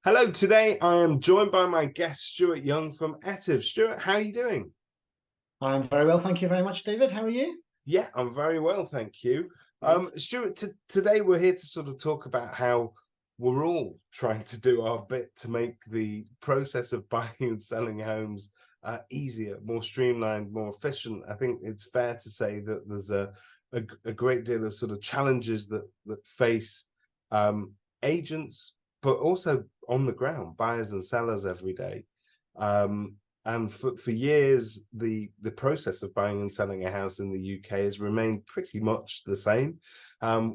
Hello, today I am joined by my guest, Stuart Young from Etive. Stuart, how are you doing? I'm very well, thank you very much, David. How are you? Yeah, I'm very well, thank you. Good. Stuart, today we're here to sort of talk about how we're all trying to do our bit to make the process of buying and selling homes easier, more streamlined, more efficient. I think it's fair to say that there's a great deal of sort of challenges that face agents, but also on the ground, buyers and sellers every day. Um, and for years, the process of buying and selling a house in the UK has remained pretty much the same.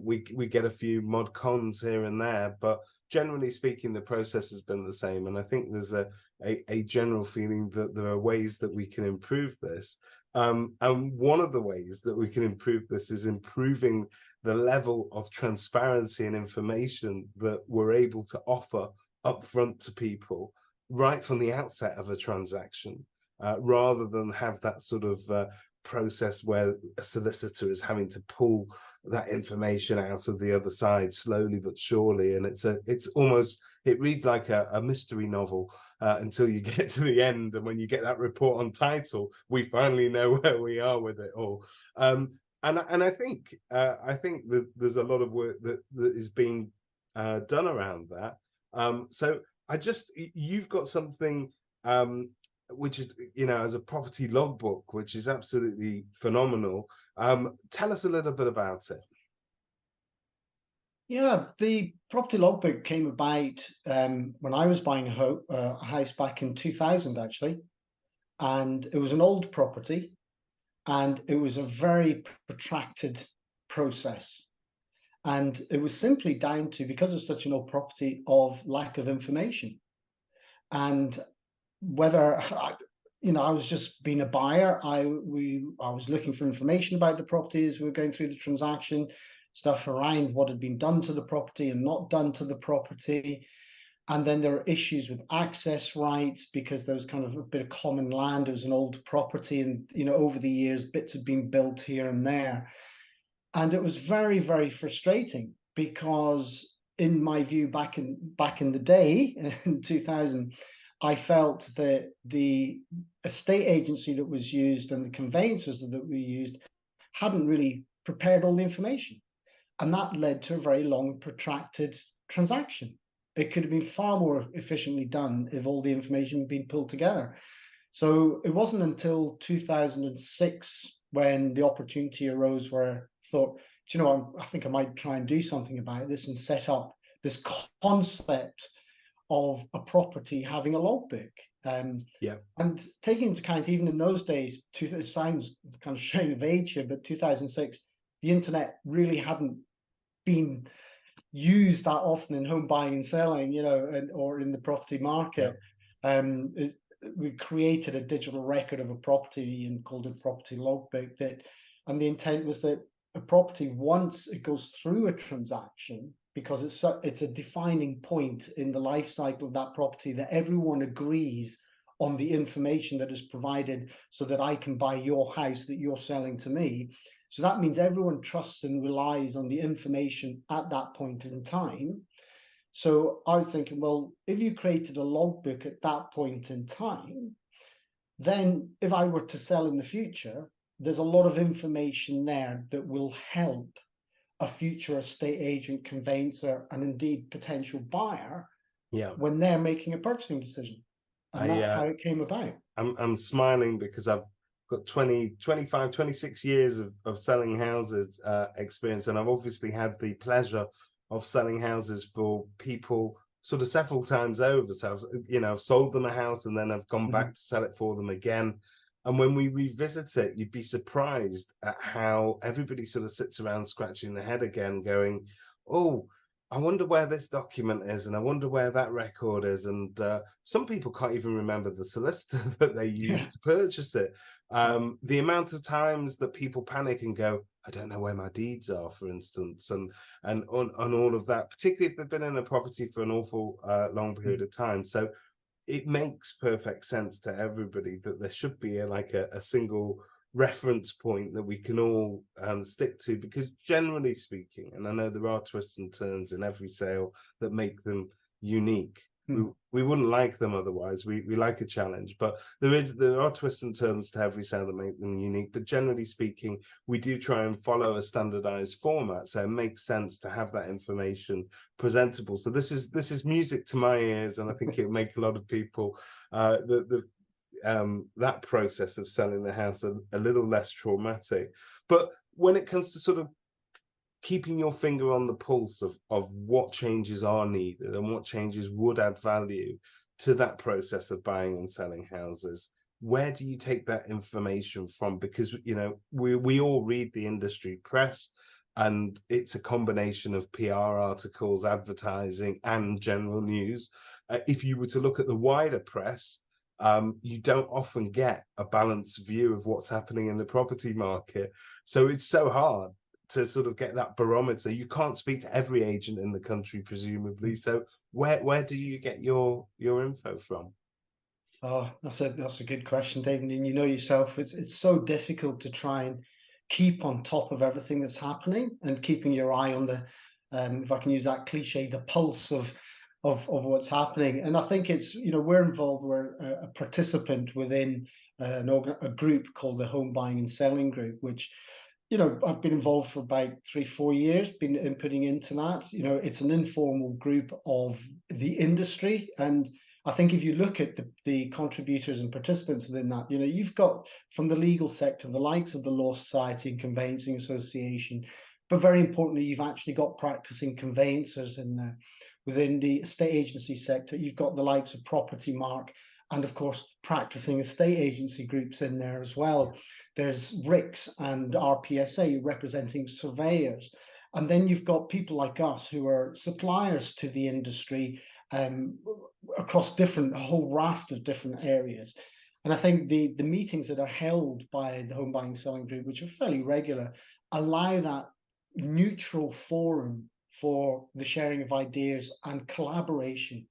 We get a few mod cons here and there, but generally speaking, the process has been the same. And I think there's a general feeling that there are ways that we can improve this. And one of the ways that we can improve this is improving the level of transparency and information that we're able to offer upfront to people right from the outset of a transaction, rather than have that sort of process where a solicitor is having to pull that information out of the other side slowly but surely. And it's almost, it reads like a mystery novel until you get to the end. And when you get that report on title, we finally know where we are with it all. And I think that there's a lot of work that is being done around that. So you've got something which is, as a property logbook, which is absolutely phenomenal. Tell us a little bit about it. Yeah, the property logbook came about when I was buying a house back in 2000, actually. And it was an old property, and it was a very protracted process. And it was simply down to, because it's such an old property, of lack of information. And whether I was just being a buyer, I was looking for information about the properties. We were going through the transaction, stuff around what had been done to the property and not done to the property. And then there were issues with access rights because there was kind of a bit of common land. It was an old property, and over the years bits had been built here and there. And it was very, very frustrating because, in my view, back in the day, in 2000, I felt that the estate agency that was used and the conveyancers that we used hadn't really prepared all the information. And that led to a very long, protracted transaction. It could have been far more efficiently done if all the information had been pulled together. So it wasn't until 2006 when the opportunity arose where I thought, I think I might try and do something about this and set up this concept of a property having a logbook. Yeah. And taking into account, even in those days, it sounds kind of showing of age here, but 2006, the internet really hadn't been used that often in home buying and selling, or in the property market. Yeah. We created a digital record of a property and called it property logbook. And the intent was that a property, once it goes through a transaction, because it's a defining point in the life cycle of that property, that everyone agrees on the information that is provided so that I can buy your house that you're selling to me. So that means everyone trusts and relies on the information at that point in time. So I was thinking, well, if you created a logbook at that point in time, then if I were to sell in the future, there's a lot of information there that will help a future estate agent, conveyancer, and indeed potential buyer, Yeah. when they're making a purchasing decision. And that's how I it came about. I'm smiling because I've got 20, 25, 26 years of selling houses experience, and I've obviously had the pleasure of selling houses for people sort of several times over. So I've sold them a house and then I've gone back to sell it for them again. And when we revisit it, you'd be surprised at how everybody sort of sits around scratching their head again, going, oh, I wonder where this document is, and I wonder where that record is. And some people can't even remember the solicitor that they used to purchase it. The amount of times that people panic and go, I don't know where my deeds are, for instance, and on all of that, particularly if they've been in a property for an awful long period of time. So it makes perfect sense to everybody that there should be a single reference point that we can all stick to, because generally speaking, and I know there are twists and turns in every sale that make them unique, we, we wouldn't like them otherwise. We like a challenge, but there are twists and turns to every sale that make them unique. But generally speaking, we do try and follow a standardized format, so it makes sense to have that information presentable. So this is music to my ears, and I think it'll make a lot of people that process of selling the house a little less traumatic. But when it comes to sort of keeping your finger on the pulse of what changes are needed and what changes would add value to that process of buying and selling houses, where do you take that information from? Because, you know, we all read the industry press, and it's a combination of PR articles, advertising, and general news. If you were to look at the wider press, you don't often get a balanced view of what's happening in the property market. So it's so hard to sort of get that barometer. You can't speak to every agent in the country, presumably. So where do you get your info from? Oh, that's a good question, David. And you know yourself, it's so difficult to try and keep on top of everything that's happening and keeping your eye on the, if I can use that cliche, the pulse of what's happening. And I think it's, you know, we're involved, we're a participant within a group called the Home Buying and Selling Group, which, you know, I've been involved for about 3-4 years, been inputting into that. You know, it's an informal group of the industry. And I think if you look at the contributors and participants within that, you know, you've got from the legal sector, the likes of the Law Society and Conveyancing Association, but very importantly, you've actually got practicing conveyancers in there. Within the estate agency sector, you've got the likes of Property Mark and, of course, practicing estate agency groups in there as well. There's RICS and RPSA representing surveyors. And then you've got people like us who are suppliers to the industry across a whole raft of different areas. And I think the meetings that are held by the Home Buying Selling Group, which are fairly regular, allow that neutral forum for the sharing of ideas and collaboration.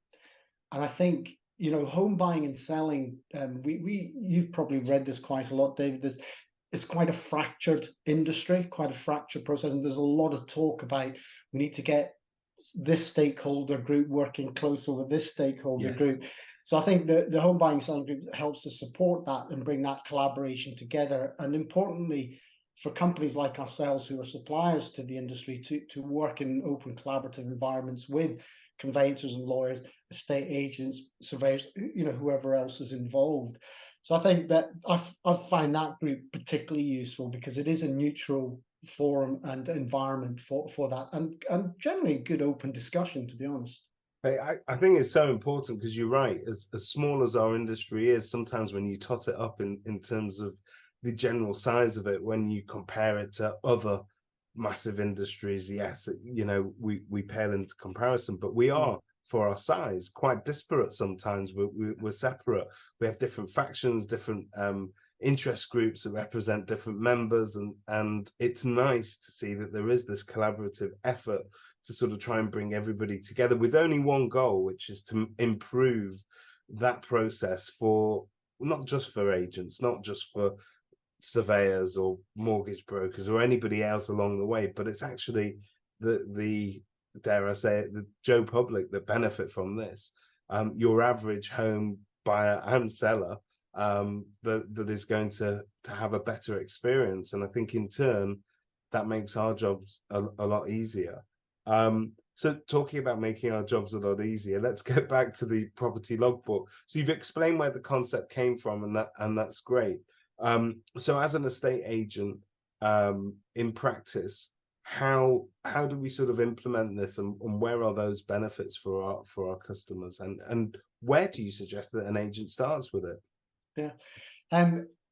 And I think, you know, home buying and selling, you've probably read this quite a lot, David. It's quite a fractured industry, quite a fractured process, and there's a lot of talk about we need to get this stakeholder group working closer with this stakeholder group. So I think the Home Buying and Selling Group helps to support that and bring that collaboration together. And importantly, for companies like ourselves who are suppliers to the industry to work in open collaborative environments with conveyancers and lawyers, estate agents, surveyors, you know, whoever else is involved. So I think that I find that group particularly useful because it is a neutral forum and environment for that, and generally good open discussion, to be honest. I think it's so important because you're right. As small as our industry is, sometimes when you tot it up in terms of the general size of it, when you compare it to other massive industries, yes, you know, we pale into comparison, but we are, for our size, quite disparate sometimes. We're separate. We have different factions, different interest groups that represent different members, and it's nice to see that there is this collaborative effort to sort of try and bring everybody together with only one goal, which is to improve that process for not just for agents, not just for surveyors or mortgage brokers or anybody else along the way, but it's actually the dare I say it, the Joe Public that benefit from this. Your average home buyer and seller that is going to have a better experience, and I think in turn that makes our jobs a lot easier. So talking about making our jobs a lot easier, let's get back to the property logbook. So you've explained where the concept came from, and that's great. So as an estate agent, in practice, how do we sort of implement this, and where are those benefits for our customers, and where do you suggest that an agent starts with it?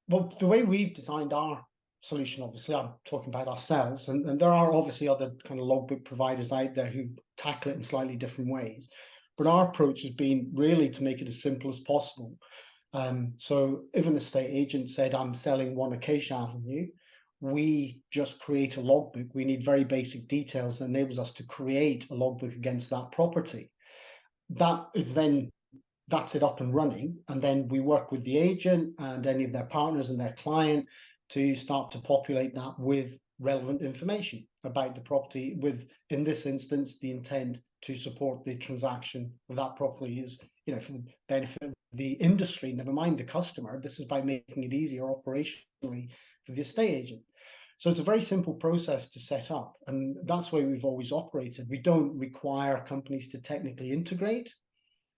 Well, the way we've designed our solution, obviously, I'm talking about ourselves, and there are obviously other kind of logbook providers out there who tackle it in slightly different ways. But our approach has been really to make it as simple as possible. So if an estate agent said, I'm selling one Acacia Avenue, we just create a logbook. We need very basic details that enables us to create a logbook against that property. That's it up and running. And then we work with the agent and any of their partners and their client to start to populate that with relevant information about the property with, in this instance, the intent to support the transaction of that property is, for the benefit of the industry, never mind the customer. This is by making it easier operationally for the estate agent. So it's a very simple process to set up, and that's why we've always operated. We don't require companies to technically integrate,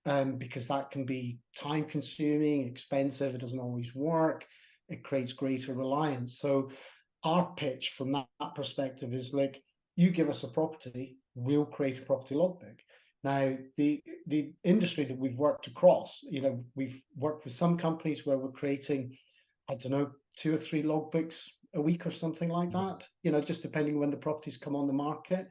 because that can be time consuming, expensive, it doesn't always work, it creates greater reliance. So our pitch from that perspective is like, you give us a property, we'll create a property logbook. Now, the industry that we've worked across, we've worked with some companies where we're creating, I don't know, 2 or 3 logbooks a week or something like that, just depending when the properties come on the market,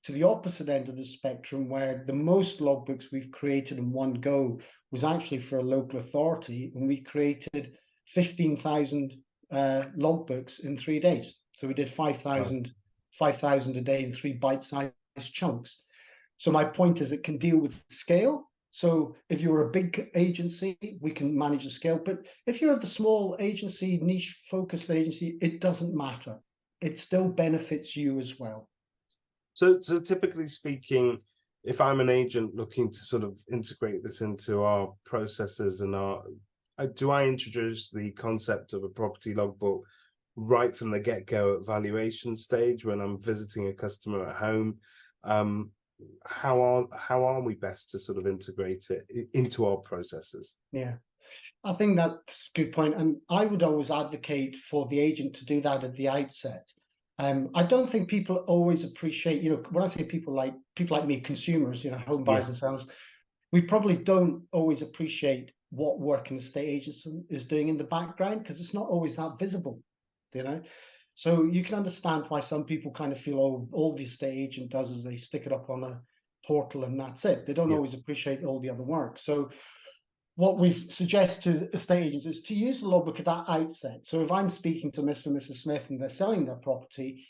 to the opposite end of the spectrum, where the most logbooks we've created in one go was actually for a local authority, and we created 15,000 logbooks in 3 days. So we did 5,000 a day in 3 bite-sized chunks. So my point is, it can deal with scale. So if you're a big agency, we can manage the scale. But if you're the small agency, niche focused agency, it doesn't matter. It still benefits you as well. So typically speaking, if I'm an agent looking to sort of integrate this into our processes and do I introduce the concept of a property logbook right from the get-go at valuation stage when I'm visiting a customer at home? How are we best to sort of integrate it into our processes? Yeah, I think that's a good point. And I would always advocate for the agent to do that at the outset. I don't think people always appreciate, when I say people like me, consumers, home buyers and sellers, we probably don't always appreciate what work an estate agent is doing in the background, because it's not always that visible, So you can understand why some people kind of feel, oh, all the estate agent does is they stick it up on a portal and that's it. They don't always appreciate all the other work. So what we suggest to estate agents is to use the logbook at that outset. So if I'm speaking to Mr. and Mrs. Smith and they're selling their property,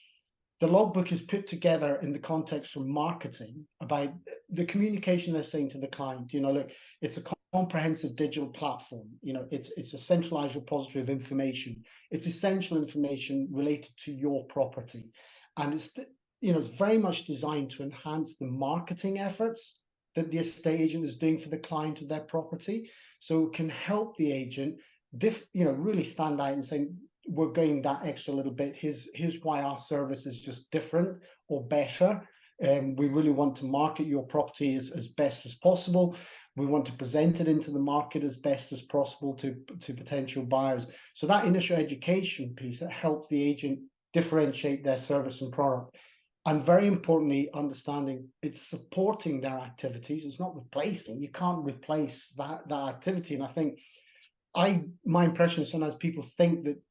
the logbook is put together in the context of marketing about the communication they're saying to the client. Look, it's a comprehensive digital platform. It's a centralized repository of information. It's essential information related to your property, and it's very much designed to enhance the marketing efforts that the estate agent is doing for the client of their property. So it can help the agent really stand out and say, we're going that extra little bit. Here's why our service is just different or better. We really want to market your property as best as possible. We want to present it into the market as best as possible to potential buyers. So that initial education piece, that helps the agent differentiate their service and product. And very importantly, understanding it's supporting their activities. It's not replacing. You can't replace that activity. And I think my impression is sometimes people think that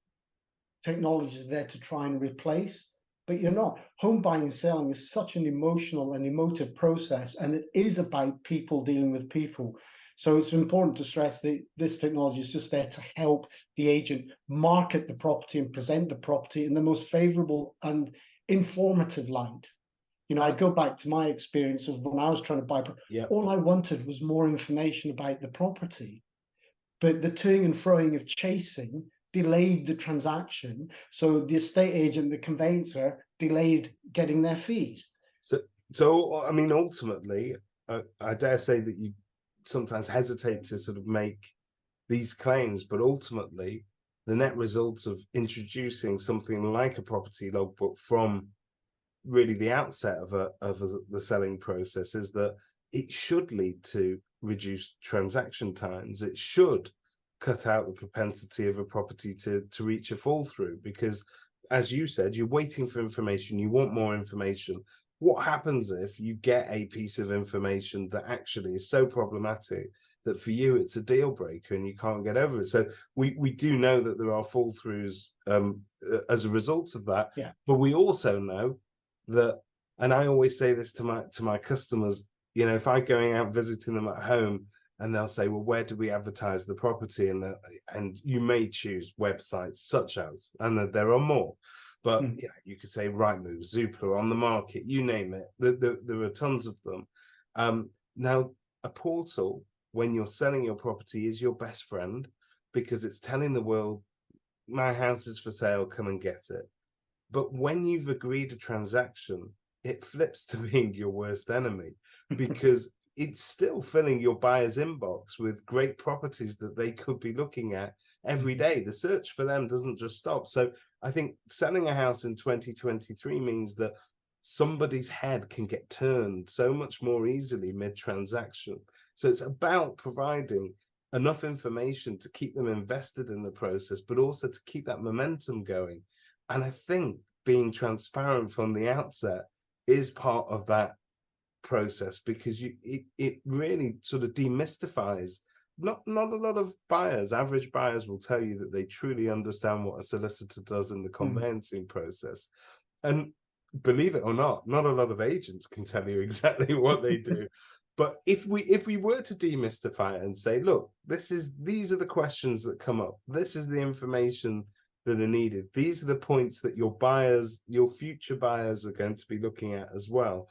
technology is there to try and replace, but you're not. Home buying and selling is such an emotional and emotive process, and it is about people dealing with people. So it's important to stress that this technology is just there to help the agent market the property and present the property in the most favorable and informative light. I go back to my experience of when I was trying to buy, all I wanted was more information about the property. But the toing and froing of chasing delayed the transaction. So the estate agent, the conveyancer, delayed getting their fees. So I mean, ultimately, I dare say that you sometimes hesitate to sort of make these claims, but ultimately, the net result of introducing something like a property logbook from really the outset of the selling process is that it should lead to reduced transaction times. It should cut out the propensity of a property to reach a fall through, because as you said, you're waiting for information, you want more information. What happens if you get a piece of information that actually is so problematic that for you it's a deal breaker and you can't get over it? So we do know that there are fall throughs as a result of that. But we also know that, and I always say this to my customers, if I'm going out visiting them at home and they'll say, well, where do we advertise the property? And you may choose websites such as, and there are more, but you could say Rightmove, Zoopla, On the Market, you name it. There are tons of them. Now, a portal, when you're selling your property, is your best friend, because it's telling the world, my house is for sale, come and get it. But when you've agreed a transaction, it flips to being your worst enemy, because it's still filling your buyer's inbox with great properties that they could be looking at every day. The search for them doesn't just stop. So I think selling a house in 2023 means that somebody's head can get turned so much more easily mid-transaction. So it's about providing enough information to keep them invested in the process, but also to keep that momentum going. And I think being transparent from the outset is part of that process, because it really sort of demystifies. Not a lot of buyers, average buyers, will tell you that they truly understand what a solicitor does in the conveyancing process. And believe it or not a lot of agents can tell you exactly what they do. But if we were to demystify it and say, look, these are the questions that come up, this is the information that are needed, these are the points that your buyers, your future buyers, are going to be looking at as well,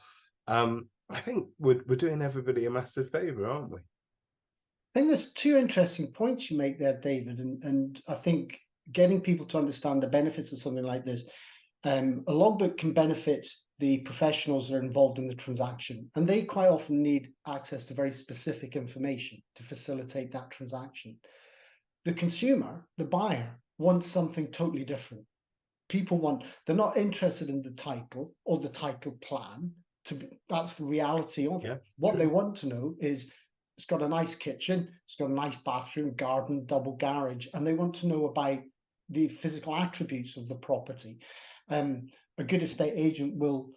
I think we're doing everybody a massive favor, aren't we? I think there's two interesting points you make there, David, and I think getting people to understand the benefits of something like this. A logbook can benefit the professionals that are involved in the transaction, and they quite often need access to very specific information to facilitate that transaction. The consumer, the buyer, wants something totally different. They're not interested in the title or the title plan. That's the reality of it. Yeah, What they truth. want to know is it's got a nice kitchen, it's got a nice bathroom, garden, double garage, and they want to know about the physical attributes of the property. A good estate agent will,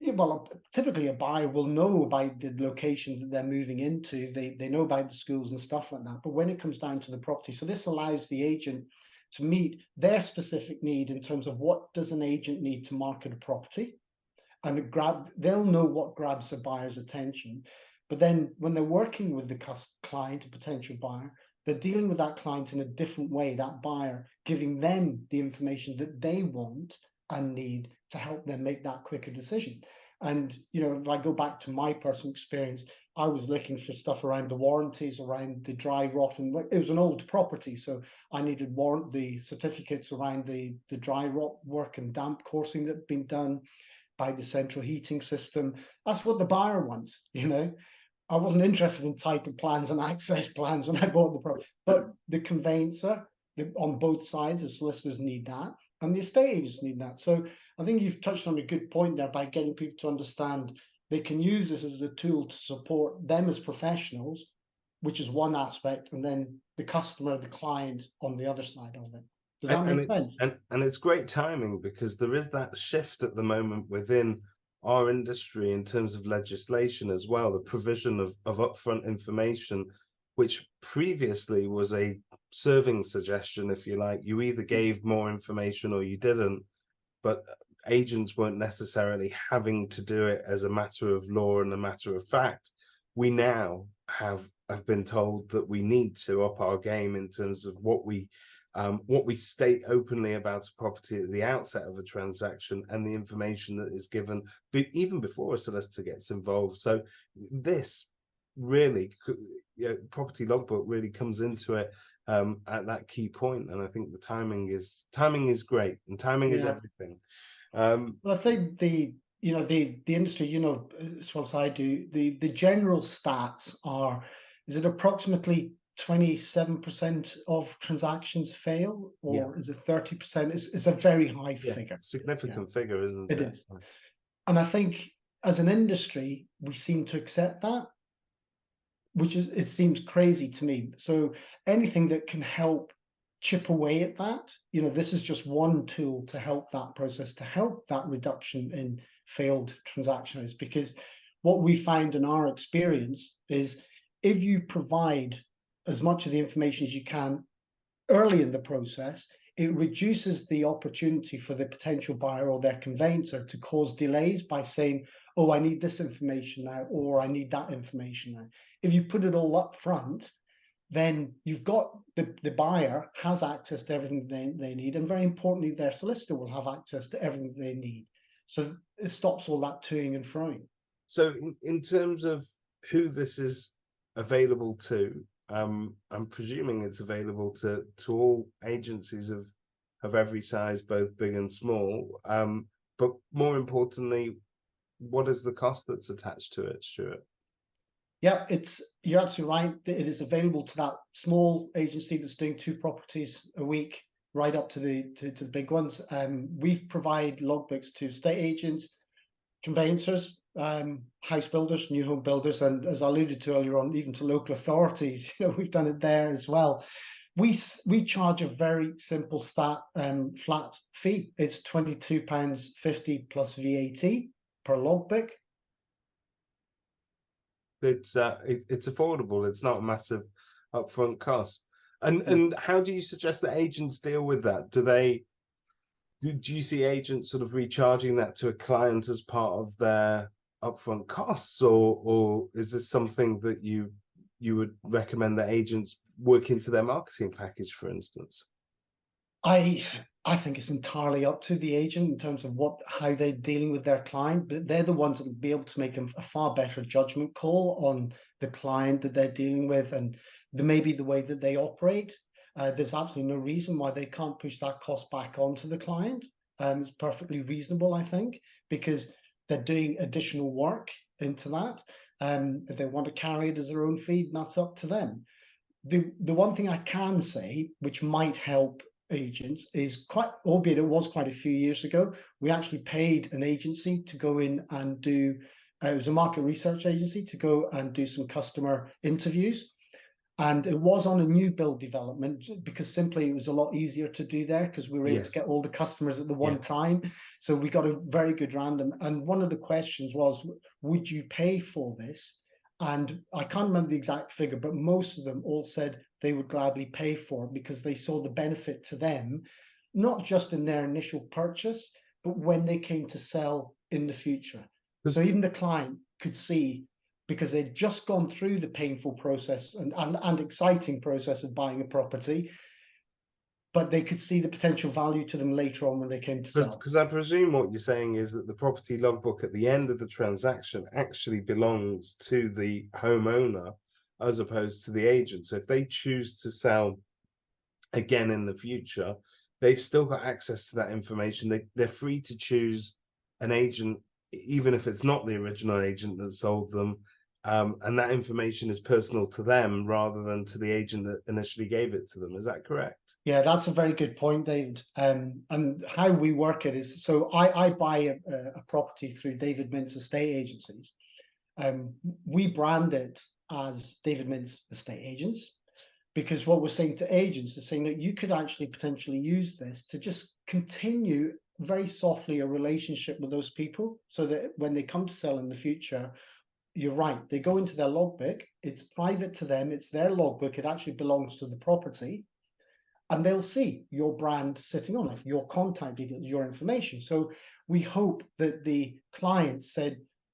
well, typically a buyer will know about the location that they're moving into. They know about the schools and stuff like that. But when it comes down to the property, so this allows the agent to meet their specific need in terms of what does an agent need to market a property, and they'll know what grabs the buyer's attention. But then when they're working with the client, a potential buyer, they're dealing with that client in a different way, that buyer, giving them the information that they want and need to help them make that quicker decision. And, if I go back to my personal experience, I was looking for stuff around the warranties, around the dry rot, and it was an old property, so I needed the certificates around the dry rot work and damp coursing that had been done by the central heating system. That's what the buyer wants. I wasn't interested in title plans and access plans when I bought the property, but the conveyancer, on both sides, the solicitors need that, and the estate agents need that. So I think you've touched on a good point there by getting people to understand they can use this as a tool to support them as professionals, which is one aspect, and then the customer, the client, on the other side of it. Does that make sense? And it's great timing, because there is that shift at the moment within our industry in terms of legislation as well, the provision of upfront information, which previously was a serving suggestion, if you like. You either gave more information or you didn't, but agents weren't necessarily having to do it as a matter of law and a matter of fact. We now have been told that we need to up our game in terms of what we state openly about a property at the outset of a transaction, and the information that is given even before a solicitor gets involved. So this really, property logbook really comes into it at that key point, and I think the timing is great, and timing is everything. Well, I think the industry, as well as I do, the general stats are, is it approximately 27% of transactions fail, or is it 30%? It's a very high figure. Significant figure, isn't it? It is. And I think as an industry, we seem to accept that, it seems crazy to me. So anything that can help chip away at that, this is just one tool to help that process, to help that reduction in failed transactions. Because what we found in our experience is, if you provide as much of the information as you can early in the process, it reduces the opportunity for the potential buyer or their conveyancer to cause delays by saying, oh, I need this information now, or I need that information now. If you put it all up front, then you've got the buyer has access to everything they need, and very importantly, their solicitor will have access to everything they need. So it stops all that toing and froing. So in terms of who this is available to, I'm presuming it's available to all agencies of every size, both big and small. But more importantly, what is the cost that's attached to it, Stuart? Yeah, you're absolutely right. It is available to that small agency that's doing 2 properties a week, right up to the big ones. We provide logbooks to estate agents, conveyancers, house builders, new home builders, and as I alluded to earlier on, even to local authorities. We've done it there as well. We charge a very simple flat fee. It's £22.50 plus VAT per logbook. It's affordable. It's not a massive upfront cost. And how do you suggest that agents deal with that? Do you see agents sort of recharging that to a client as part of their upfront costs, or is this something that you would recommend that agents work into their marketing package, for instance? I think it's entirely up to the agent in terms of how they're dealing with their client, but they're the ones that will be able to make a far better judgment call on the client that they're dealing with, and maybe the way that they operate. There's absolutely no reason why they can't push that cost back onto the client. It's perfectly reasonable, I think, because they're doing additional work into that. If they want to carry it as their own fee, that's up to them. The one thing I can say, which might help agents, is albeit it was quite a few years ago, we actually paid an agency to go in and do, it was a market research agency, to go and do some customer interviews. And it was on a new build development because simply it was a lot easier to do there because we were able to get all the customers at the one time. So we got a very good random. And one of the questions was, would you pay for this? And I can't remember the exact figure, but most of them all said they would gladly pay for it because they saw the benefit to them, not just in their initial purchase, but when they came to sell in the future. So even the client could see, because they'd just gone through the painful process and exciting process of buying a property, but they could see the potential value to them later on when they came to sell. Because I presume what you're saying is that the property logbook at the end of the transaction actually belongs to the homeowner as opposed to the agent. So if they choose to sell again in the future, they've still got access to that information. They're free to choose an agent, even if it's not the original agent that sold them. And that information is personal to them rather than to the agent that initially gave it to them. Is that correct? Yeah, that's a very good point, David. And how we work it is, so I buy a property through David Mint's estate agencies. We brand it as David Mint's estate agents, because what we're saying to agents is saying that you could actually potentially use this to just continue very softly a relationship with those people so that when they come to sell in the future, you're right, they go into their logbook, it's private to them, it's their logbook, it actually belongs to the property, and they'll see your brand sitting on it, your contact details, your information. So we hope that the client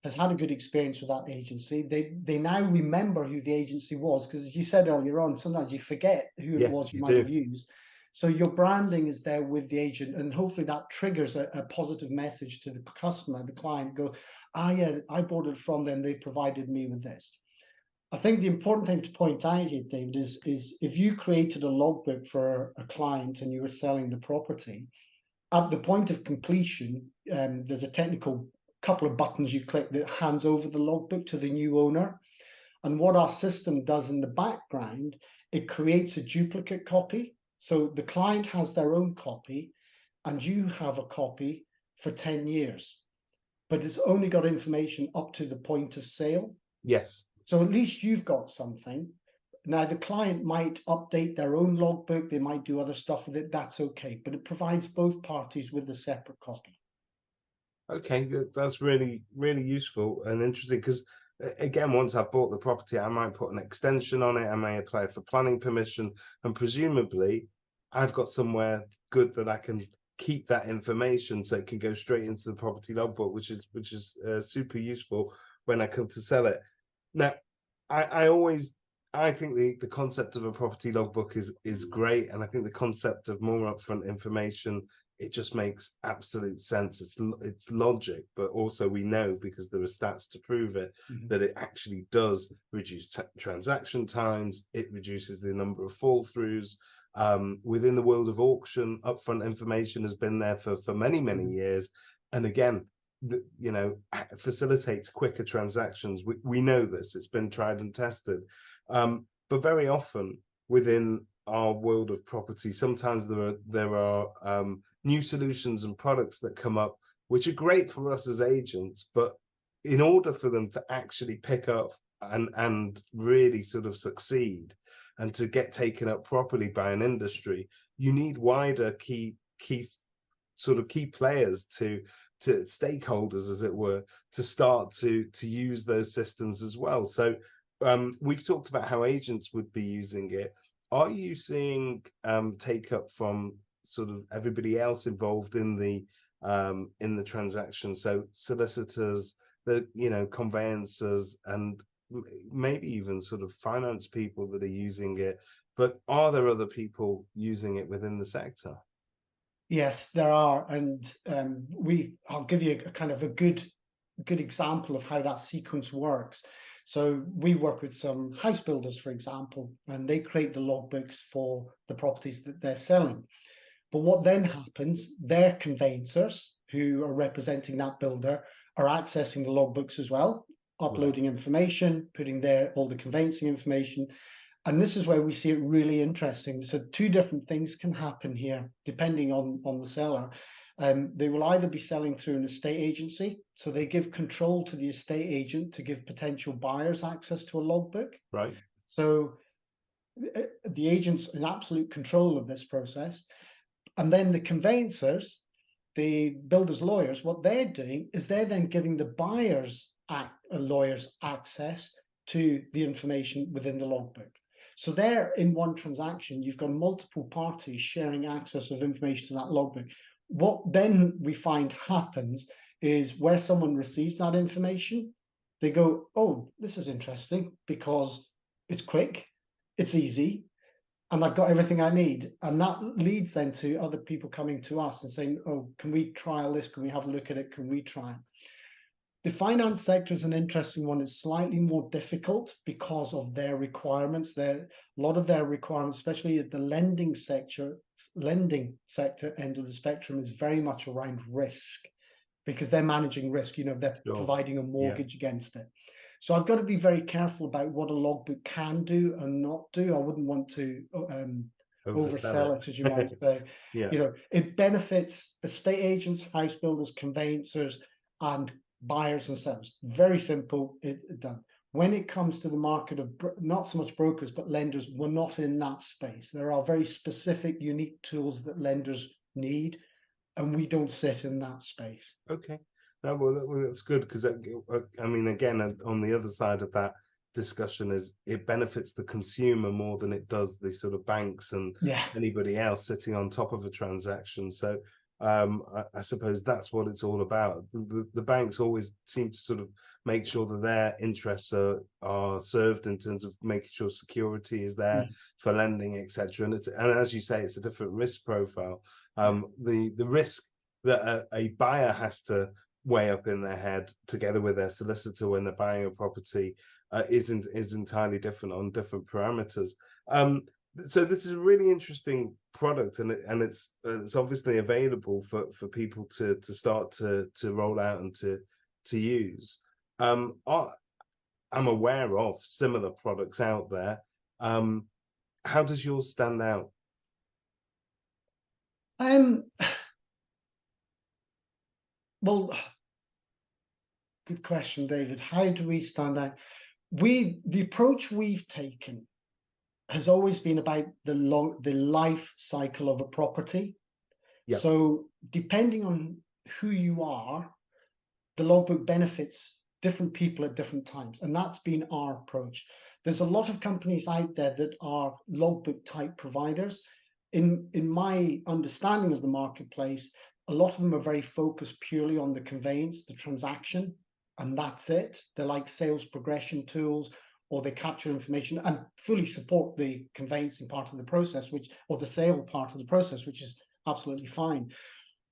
has had a good experience with that agency. They now remember who the agency was, because as you said earlier on, sometimes you forget who it was you might have used. So your branding is there with the agent, and hopefully that triggers a positive message to the customer, the client. Go, yeah, I bought it from them. They provided me with this. I think the important thing to point out here, David, is if you created a logbook for a client and you were selling the property, at the point of completion, there's a technical couple of buttons you click that hands over the logbook to the new owner. And what our system does in the background, it creates a duplicate copy. So the client has their own copy and you have a copy for 10 years, but it's only got information up to the point of sale. Yes. So at least you've got something. Now, the client might update their own logbook, they might do other stuff with it, that's okay, but it provides both parties with a separate copy. Okay, that's really, really useful and interesting because, again, once I've bought the property, I might put an extension on it, I may apply for planning permission, and presumably I've got somewhere good that I can keep that information so it can go straight into the property logbook, which is super useful when I come to sell it. Now, I think the concept of a property logbook is great, and I think the concept of more upfront information, it just makes absolute sense. It's logic, but also we know, because there are stats to prove it, that it actually does reduce transaction times. It reduces the number of fall throughs. Within the world of auction, upfront information has been there for many years, and again, facilitates quicker transactions. We know this; it's been tried and tested. But very often within our world of property, sometimes there are new solutions and products that come up which are great for us as agents, but in order for them to actually pick up and really sort of succeed and to get taken up properly by an industry, you need wider key players to stakeholders, as it were, to start to use those systems as well. So we've talked about how agents would be using it. Are you seeing take up from sort of everybody else involved in the transaction? So solicitors, the conveyancers, and maybe even sort of finance people that are using it. But are there other people using it within the sector? Yes, there are, and I'll give you a kind of a good example of how that sequence works. So we work with some house builders, for example, and they create the logbooks for the properties that they're selling. But what then happens, their conveyancers who are representing that builder are accessing the logbooks as well, uploading information, putting there all the conveyancing information. And this is where we see it really interesting. So two different things can happen here, depending on the seller. They will either be selling through an estate agency, so they give control to the estate agent to give potential buyers access to a logbook. Right. So the agent's in absolute control of this process. And then the conveyancers, the builders' lawyers, what they're doing is they're then giving the lawyers access to the information within the logbook. So there, in one transaction, you've got multiple parties sharing access of information to that logbook. What then we find happens is where someone receives that information, they go, oh, this is interesting because it's quick, it's easy, and I've got everything I need. And that leads then to other people coming to us and saying, oh, can we trial this? Can we have a look at it? Can we try it? The finance sector is an interesting one. It's slightly more difficult because of their requirements. A lot of their requirements, especially at the lending sector end of the spectrum, is very much around risk, because they're managing risk. They're providing a mortgage against it. So I've got to be very careful about what a logbook can do and not do. I wouldn't want to oversell it, as you might say. It benefits estate agents, house builders, conveyancers, and buyers and sellers. Very simple, done. When it comes to the market of not so much brokers, but lenders, we're not in that space. There are very specific, unique tools that lenders need, and we don't sit in that space. Okay. No, well, that's good, because I mean, again, on the other side of that discussion is it benefits the consumer more than it does the sort of banks and anybody else sitting on top of a transaction. So I suppose that's what it's all about. The banks always seem to sort of make sure that their interests are served in terms of making sure security is there for lending, etc. And as you say, it's a different risk profile. The risk that a buyer has to weigh up in their head together with their solicitor when they're buying a property is entirely different on different parameters. So this is a really interesting product, and it's obviously available for people to start to roll out and to use. I'm aware of similar products out there. How does yours stand out? Well, good question, David. How do we stand out? The approach we've taken has always been about the life cycle of a property. So depending on who you are, the logbook benefits different people at different times, and that's been our approach. There's a lot of companies out there that are logbook type providers. In my understanding of the marketplace, a lot of them are very focused purely on the conveyance, the transaction, and that's it. They're like sales progression tools, or they capture information and fully support the conveyancing part of the process, or the sale part of the process, which is absolutely fine.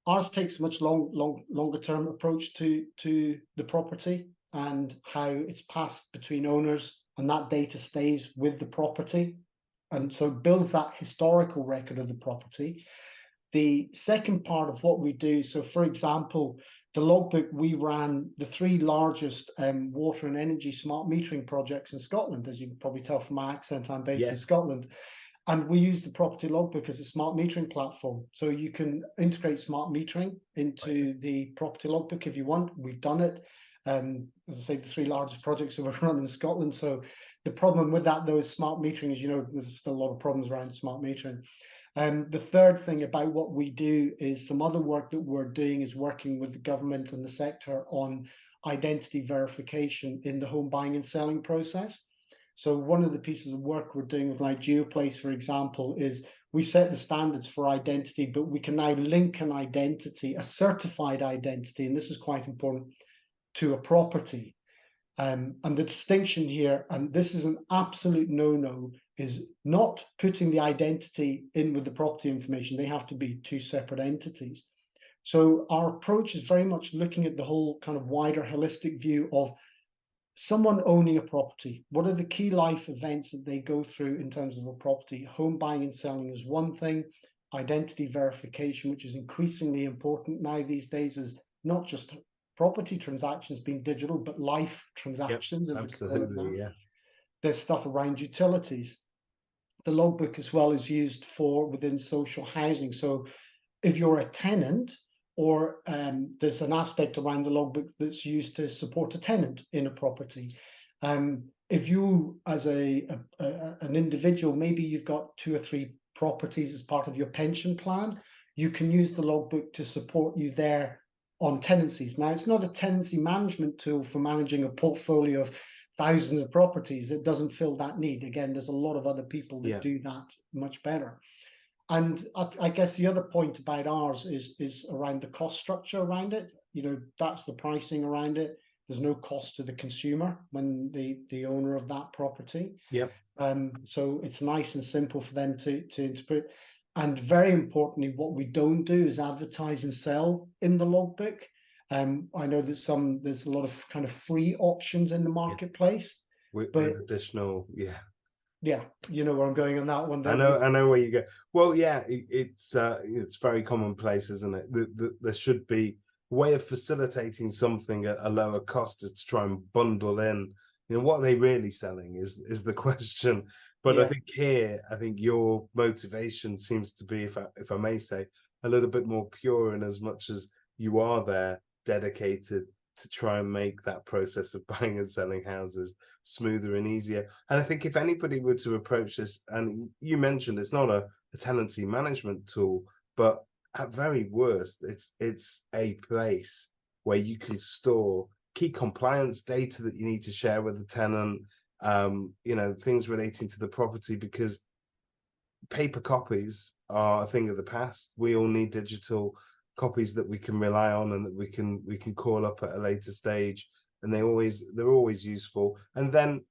Ours takes a much longer term approach to the property and how it's passed between owners, and that data stays with the property, and so it builds that historical record of the property. The second part of what we do, so for example, the logbook, we ran the 3 largest water and energy smart metering projects in Scotland. As you can probably tell from my accent, I'm based in Yes. Scotland. And we use the property logbook as a smart metering platform. So you can integrate smart metering into the property logbook if you want. We've done it. As I say, the 3 largest projects that we're running in Scotland. So the problem with that, though, is smart metering. As you know, there's still a lot of problems around smart metering. The third thing about what we do is some other work that we're doing is working with the government and the sector on identity verification in the home buying and selling process. So one of the pieces of work we're doing with like GeoPlace, for example, is we set the standards for identity, but we can now link an identity, a certified identity, and this is quite important, to a property. And the distinction here, and this is an absolute no-no, is not putting the identity in with the property information. They have to be 2 separate entities. So our approach is very much looking at the whole kind of wider holistic view of someone owning a property. What are the key life events that they go through in terms of a property? Home buying and selling is one thing. Identity verification, which is increasingly important now these days, is not just property transactions being digital, but life transactions. Yep, absolutely, yeah. There's stuff around utilities. The logbook as well is used for within social housing. So if you're a tenant, or there's an aspect around the logbook that's used to support a tenant in a property. If you, as an individual, maybe you've got 2 or 3 properties as part of your pension plan, you can use the logbook to support you there on tenancies. Now, it's not a tenancy management tool for managing a portfolio of thousands of properties. It doesn't fill that need. Again, there's a lot of other people that do that much better. And I guess the other point about ours is around the cost structure around it. You know, that's the pricing around it. There's no cost to the consumer when the owner of that property. Yep. So it's nice and simple for them to interpret. And very importantly, what we don't do is advertise and sell in the logbook. I know that there's a lot of kind of free options in the marketplace. With additional, yeah, you know where I'm going on that one. I know where you go. Well, yeah, it's very commonplace, isn't it? There should be a way of facilitating something at a lower cost is to try and bundle in. You know, what are they really selling is the question. But I think your motivation seems to be, if I may say, a little bit more pure, in as much as you are there dedicated to try and make that process of buying and selling houses smoother and easier. And I think if anybody were to approach this, and you mentioned it's not a tenancy management tool, but at very worst, it's a place where you can store key compliance data that you need to share with the tenant, you know, things relating to the property, because paper copies are a thing of the past. We all need digital copies that we can rely on and that we can call up at a later stage, and they're always useful. And then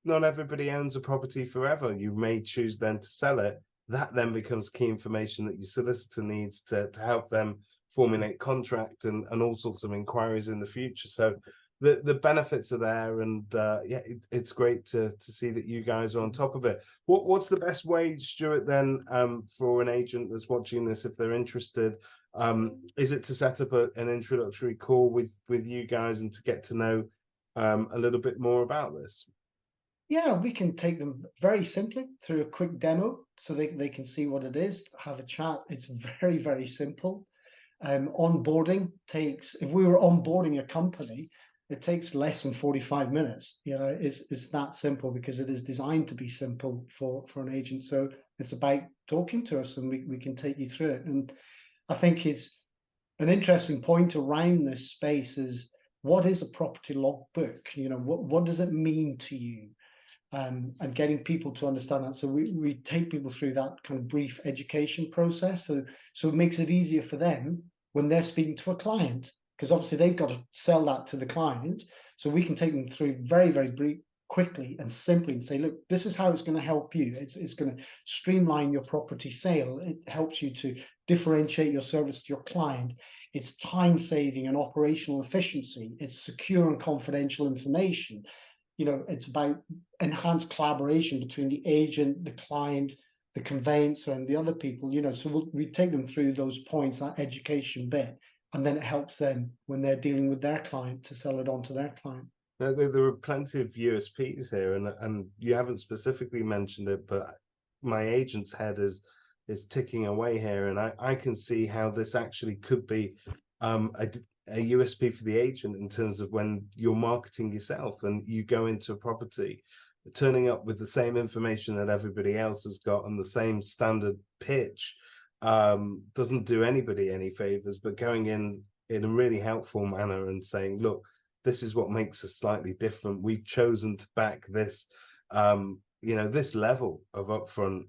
not everybody owns a property forever. You may choose then to sell it. That then becomes key information that your solicitor needs to help them formulate contract and all sorts of inquiries in the future. So the benefits are there, and it's great to see that you guys are on top of it. What's the best way, Stuart, then, for an agent that's watching this, if they're interested? Is it to set up an introductory call with you guys and to get to know a little bit more about this? Yeah, we can take them very simply through a quick demo so they can see what it is, have a chat. It's very, very simple. Onboarding takes, if we were onboarding a company, it takes less than 45 minutes. You know, it's that simple, because it is designed to be simple for an agent. So it's about talking to us, and we can take you through it. And I think it's an interesting point around this space is, what is a property logbook? You know, what does it mean to you? And getting people to understand that. So we take people through that kind of brief education process. So it makes it easier for them when they're speaking to a client, because obviously they've got to sell that to the client. So we can take them through very, very brief, quickly and simply, and say, look, this is how it's going to help you. It's going to streamline your property sale. It helps you to differentiate your service to your client. It's time saving and operational efficiency. It's secure and confidential information. You know, it's about enhanced collaboration between the agent, the client, the conveyancer, and the other people. You know, so we take them through those points, that education bit, and then it helps them when they're dealing with their client to sell it on to their client. There are plenty of USPs here, and you haven't specifically mentioned it, but my agent's head is ticking away here, and I can see how this actually could be a USP for the agent in terms of when you're marketing yourself and you go into a property, turning up with the same information that everybody else has got and the same standard pitch doesn't do anybody any favors, but going in a really helpful manner and saying, look, this is what makes us slightly different. We've chosen to back this, this level of upfront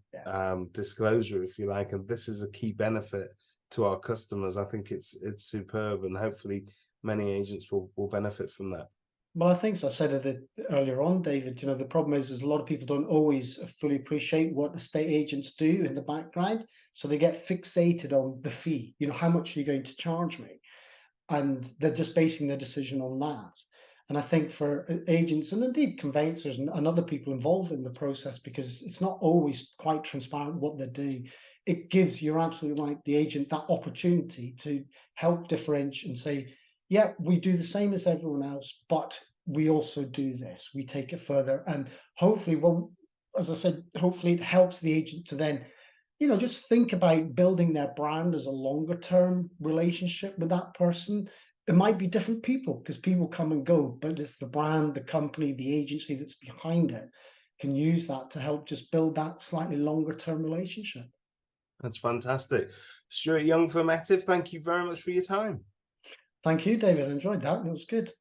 disclosure, if you like, and this is a key benefit to our customers. I think it's superb, and hopefully many agents will benefit from that. Well, I think, as I said it earlier on, David, the problem is a lot of people don't always fully appreciate what estate agents do in the background. So they get fixated on the fee, how much are you going to charge me? And they're just basing their decision on that. And I think for agents and indeed conveyancers and other people involved in the process, because it's not always quite transparent what they're doing, it gives, you're absolutely right, the agent that opportunity to help differentiate and say, yeah, we do the same as everyone else, but we also do this. We take it further. And hopefully, well, as I said, hopefully it helps the agent to then just think about building their brand as a longer term relationship with that person. It might be different people because people come and go, but it's the brand, the company, the agency that's behind it can use that to help just build that slightly longer term relationship. That's fantastic. Stuart Young from Etive, thank you very much for your time. Thank you, David. I enjoyed that. It was good.